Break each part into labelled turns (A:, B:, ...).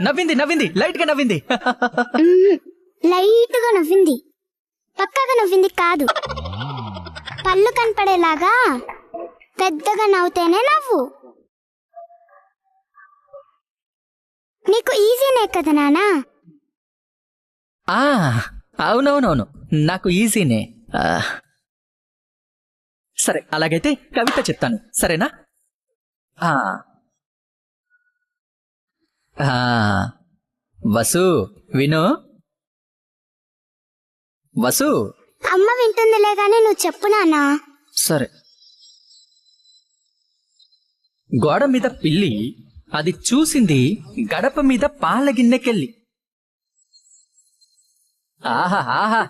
A: నవ్వింది నవ్వింది, లైట్ గా నవ్వింది.
B: లైట్ గా నవ్వింది, పక్కగా నవ్వింది కాదు. పళ్ళు కనపడేలాగా పెద్దగా నవ్వుతేనే నవ్వు. నీకు ఈజీనే కదా నానా?
A: అవునవునవును, నాకు ఈజీనే. సరే, అలాగైతే కవిత చెప్తాను, సరేనా? వసు, విను. వసు,
B: అమ్మ వింటుందిలే గాని నువ్వు చెప్పు నానా.
A: సరే. గోడ మీద పిల్లి, అది చూసింది గడప మీద పాల గిన్నెకెళ్ళి. ఆహా ఆహా,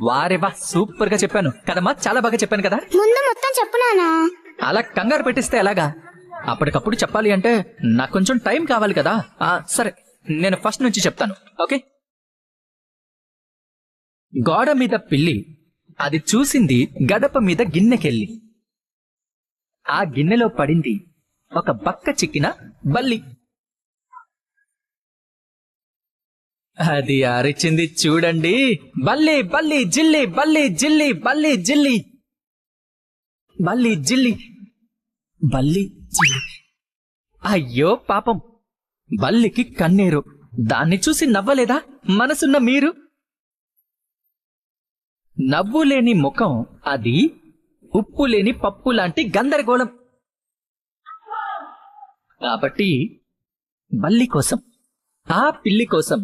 A: వారేవా, సూపర్ గా చెప్పాను కదమ్మా, చాలా బాగా చెప్పాను కదా.
B: ముందు మొత్తం చెప్పు నానా.
A: అలా కంగారు పెట్టిస్తే ఎలాగా? అప్పటికప్పుడు చెప్పాలి అంటే నాకు కొంచెం టైం కావాలి కదా. సరే, నేను ఫస్ట్ నుంచి చెప్తాను, ఓకే? గోడ మీద పిల్లి, అది చూసింది గడప మీద గిన్నెకెళ్ళి. ఆ గిన్నెలో పడింది ఒక బక్క చిక్కిన బల్లి. అది అరిచింది చూడండి, బల్లి బల్లి జిల్లి, బల్లి జిల్లి, బల్లి జిల్లి, బల్లి జిల్లి, బల్లి జిల్లి. అయ్యో పాపం, బల్లికి కన్నీరు. దాన్ని చూసి నవ్వలేదా మనసున్న మీరు? నవ్వు లేని ముఖం అది, ఉప్పు లేని పప్పు లాంటి గందరగోళం. కాబట్టి బల్లి కోసం, ఆ పిల్లి కోసం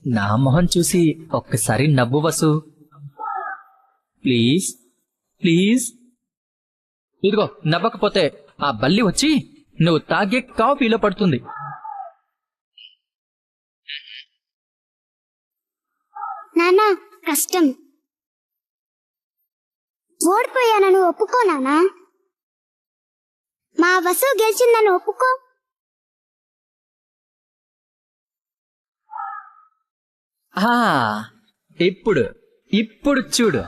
A: నా మొహం చూసి ఒక్కసారి నవ్వు వసు, ప్లీజ్ ప్లీజ్. ఇదిగో, నవ్వకపోతే ఆ బల్లి వచ్చి నువ్వు తాగే కాఫీలో పడుతుంది.
B: నానా కష్టం, ఓడిపోయానని ఒప్పుకో నానా. మా వసు గెలిచిందని ఒప్పుకో.
A: ఇప్పుడు ఇప్పుడు చూడు.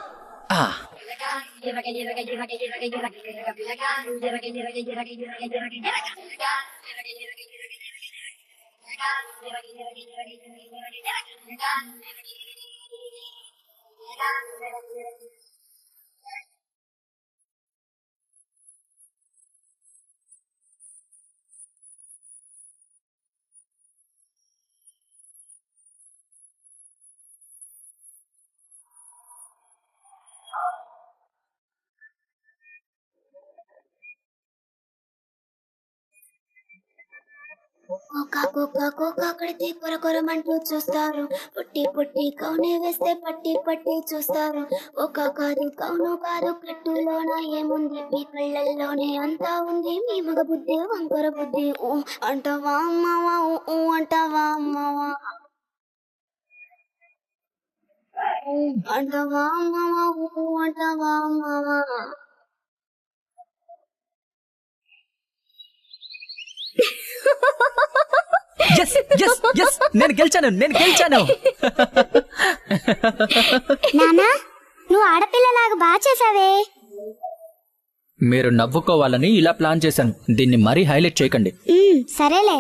B: కడితే కొరకొరమంటూ చూస్తారు, పుట్టి పుట్టి కౌనే వేస్తే పట్టి పట్టి చూస్తారు. ఒక కాదు కౌను కాదు, కట్టులోన ఏముంది, మీ కళ్ళల్లోనే అంతా ఉంది. మీ మగ బుద్ధి వంకర బుద్ధి. అంటావా అమ్మవా, అంటావా అమ్మవా, అంటావా అమ్మవా, అంటావా అమ్మవా.
A: నేను గెలిచాను, నేను గెలిచాను.
B: నానా, నువ్వు ఆడపిల్లలాగా బాగా చేసావే.
A: మీరు నవ్వుకోవాలని ఇలా ప్లాన్ చేశాను, దీన్ని మరీ హైలైట్ చేయకండి.
B: సరేలే.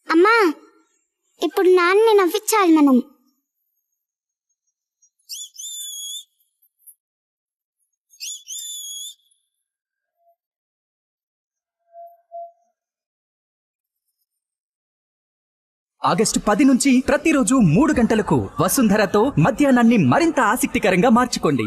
B: అమ్మా, ఇప్పుడు నాన్నని నవ్వించాలి మనం.
C: ఆగస్టు 10 నుంచి ప్రతిరోజు 3 గంటలకు వసుంధరతో మధ్యాహ్నాన్ని మరింత ఆసక్తికరంగా మార్చుకోండి.